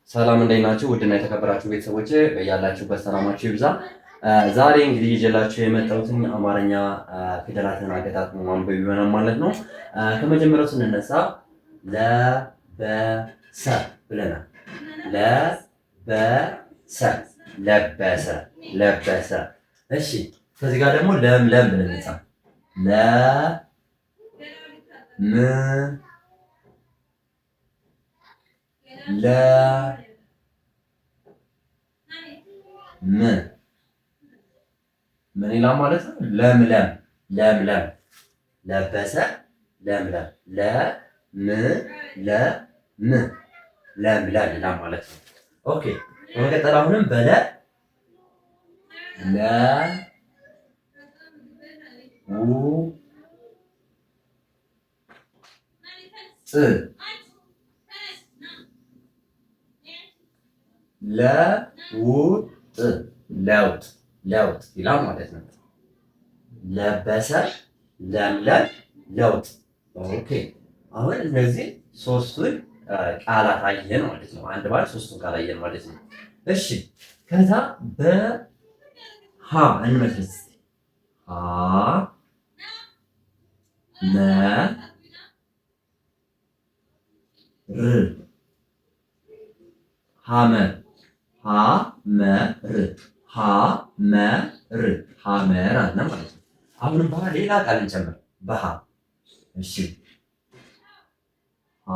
ሰላም እንዴት ናችሁ? ውድና የተከበራችሁ ቤተሰቦች ያላችሁበት ሰላማችሁ ይብዛ። ዛሬ እንግዲህ ይዤላችሁ የመጣሁትን አማርኛ ፊደላትን አገጣጥሞ ማንበብ ይሆናል ማለት ነው። ከመጀመሪያው ስንነሳ ለበሰ ብለናል። ለበሰ ለበሰ ለበሰ። እሺ ከዚህ ጋር ደግሞ ለምለም ብለን እንጻፍ። ለ ምን ይላል ማለት ነው? ለምለም ለምለም ለበሰ ለምለም ለምለም ይላል ማለት ነው። ኦኬ በመቀጠል አሁንም በለ ለ ው ጥ ለውጥ ለውጥ ለውጥ ይላል ማለት ነው። ለበሰ ለምለም ለውጥ። ኦኬ አሁን እነዚህ ሶስቱን ቃላት አየን ማለት ነው። አንድ ባል ሶስቱን ቃል አየን ማለት ነው። እሺ ከዛ በሃ እንመስል። ሀ መ ር ሐመር ሐመር ሐመር ሐመር አለ ማለት ነው። አሁንም በሃ ሌላ ቃል እንጨምር። በሃ እሺ ሀ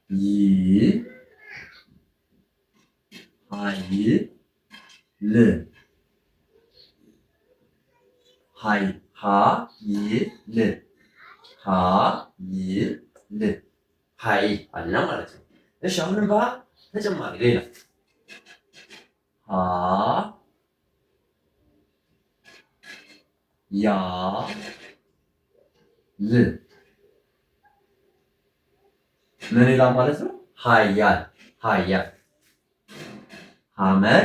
ይ ሀይ ል ሀይ ሀ ይ ል ሀ ይ ል ሀይ አለ ማለት ነው። እሺ አሁንም በሃ ተጨማሪ ሌላ ሀ ያ ል ምን ይላል ማለት ነው? ሀያል ሀያል ሐመር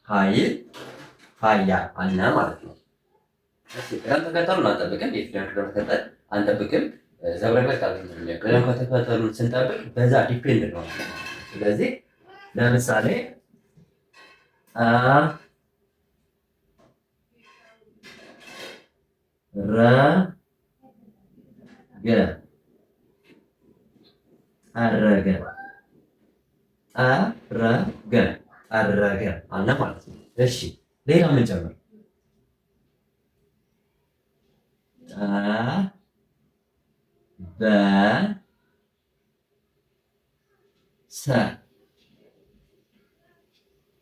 ሀይል ሀያል አለ ማለት ነው። ቅደም ተከተሉን አንጠብቅም። የፊደል ቅደም ተከተል አንጠብቅም። ዘብረቀቅ አለ። ቅደም ተከተሉን ስንጠብቅ በዛ ዲፔንድ ነው። ስለዚህ ለምሳሌ ጠረገ ጠረገ ጠረገ አለ ማለት ነው። እሺ ሌላ ምን ጨምር? በሰ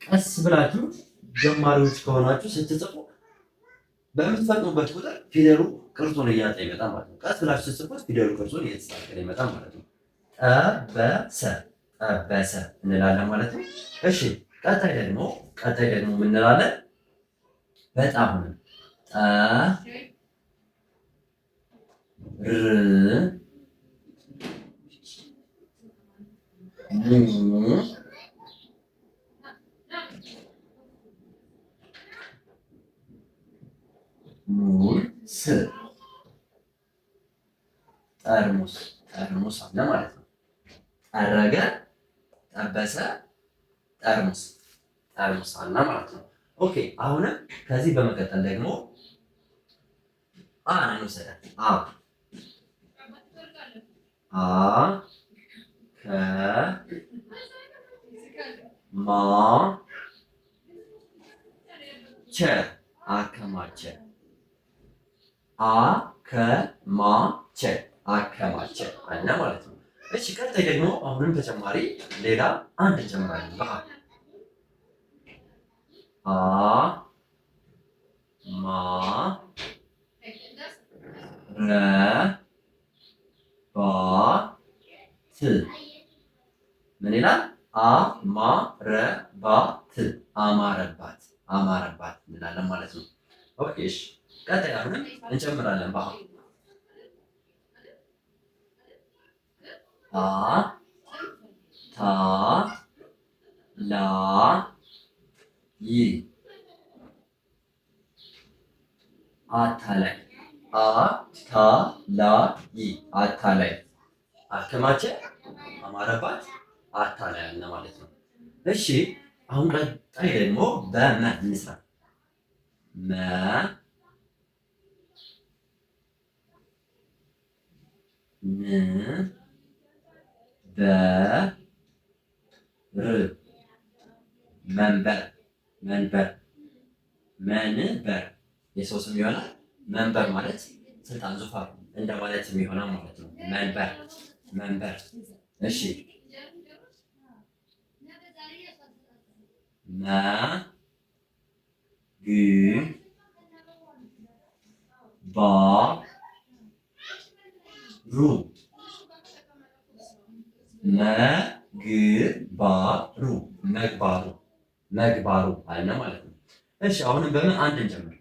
ቀስ ብላችሁ ጀማሪዎች ከሆናችሁ ስትጽፉ በምትፈጥኑበት ቁጥር ፊደሉ ቅርጹን እያጣ ይመጣል ማለት ነው። ቀስ ብላችሁ ስትጽፉት ፊደሉ ቅርጹን እየተስተካከለ ይመጣል ማለት ነው። ጠበሰ ጠበሰ እንላለን ማለት ነው። እሺ ቀጣይ ደግሞ ምን እንላለን? በጣም ር ሙ ሙስ ጠርሙስ ጠርሙስ አለ ማለት ነው። ጠረገ ጠበሰ ጠርሙስ ጠርሙስ አለ ማለት ነው። ኦኬ አሁንም ከዚህ በመቀጠል ደግሞ አን እንውሰዳት። ከ ማ ቸ አከማቸ አከማቸ አከማቸ አለ ማለት ነው። እሺ ቀጣይ ደግሞ አሁንም ተጨማሪ ሌላ አንድ እንጨምራለን። በሃ አ ማ ረ ባ ት ምን ይላል? አማረባት አማረባት አማረባት እንላለን ማለት ነው። ኦኬ እሺ ቀጣይ አሁንም እንጨምራለን። በሃ አ ታ ላ ይ አታላይ አታላይ አታላይ አከማቸ፣ አማረባት፣ አታላይ አለ ማለት ነው። እሺ አሁን ቀጣይ ደግሞ በመ እንስራ። መ ን በር መንበር መንበር መንበር የሰው ስም ይሆናል። መንበር ማለት ስልጣን ዙፋን እንደማለት የሚሆነው ማለት ነው። መንበር መንበር። እሺ መ ግ ባ ሩ መግባሩ መግባሩ መግባሩ አለ ማለት ነው። እሺ አሁንም በምን አንድ እንጀምር።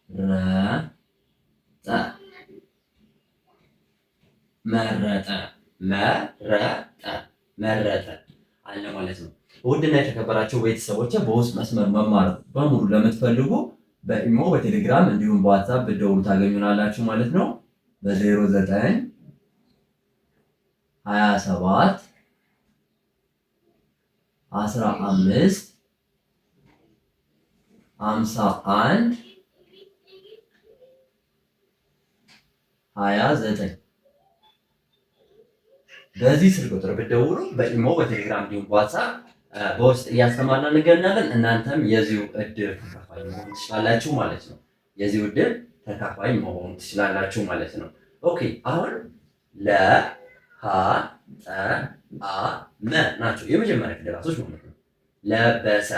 መረጠ መረጠ መረጠ መረጠ አለ ማለት ነው። ውድና የተከበራቸው ቤተሰቦች በውስጥ መስመር መማር በሙሉ ለምትፈልጉ በኢሞ በቴሌግራም እንዲሁም በዋትሳፕ ብትደውሉ ታገኙናላችሁ ማለት ነው። በ09 27 15 51 29 በዚህ ስልክ ቁጥር ብትደውሉ በኢሞ በቴሌግራም እንዲሁም በዋትሳፕ በውስጥ እያስተማርና እንገኛለን። እናንተም የዚሁ እድል ተካፋይ መሆን ትችላላችሁ ማለት ነው። የዚሁ እድል ተካፋይ መሆን ትችላላችሁ ማለት ነው። ኦኬ አሁን ለ ሀ ጠ አ መ ናቸው የመጀመሪያ ፊደላቶች ማለት ነው። ለበሰ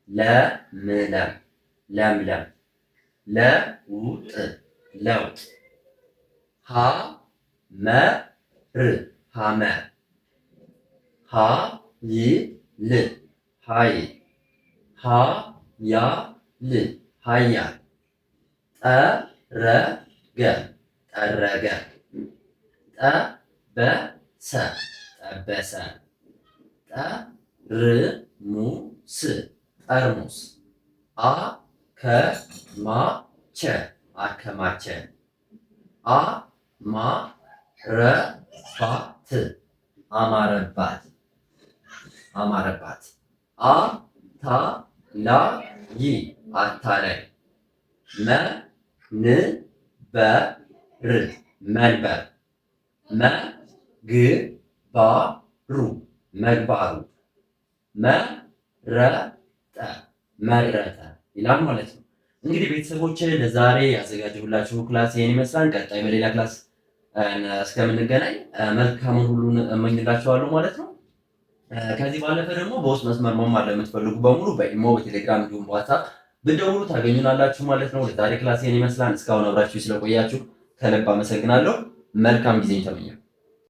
ለምለም ለምለም ለውጥ ለውጥ ሐመር ሐመር ኃይል ኃይል ኃያል ኃያል ጠረገ ጠረገ ጠበሰ ጠበሰ ጠርሙስ ጠርሙስ አከማቸ አከማቸ አማረባት አማረባት አማረባት አታላይ አታላይ መንበር መንበር መግባሩ መግባሩ መረጠ መረጠ ይላል ማለት ነው። እንግዲህ ቤተሰቦች ለዛሬ ያዘጋጀሁላችሁ ክላስ ይሄን ይመስላል። ቀጣይ በሌላ ክላስ እስከምንገናኝ መልካሙን ሁሉን እመኝላችኋለሁ ማለት ነው። ከዚህ ባለፈ ደግሞ በውስጥ መስመር መማር ለምትፈልጉ በሙሉ በኢሞ በቴሌግራም እንዲሁም በዋትሳፕ ብትደውሉ ታገኙናላችሁ ማለት ነው። ለዛሬ ክላስ ይሄን ይመስላል። እስካሁን አብራችሁ ስለቆያችሁ ከልብ አመሰግናለሁ። መልካም ጊዜ ተመኘሁ።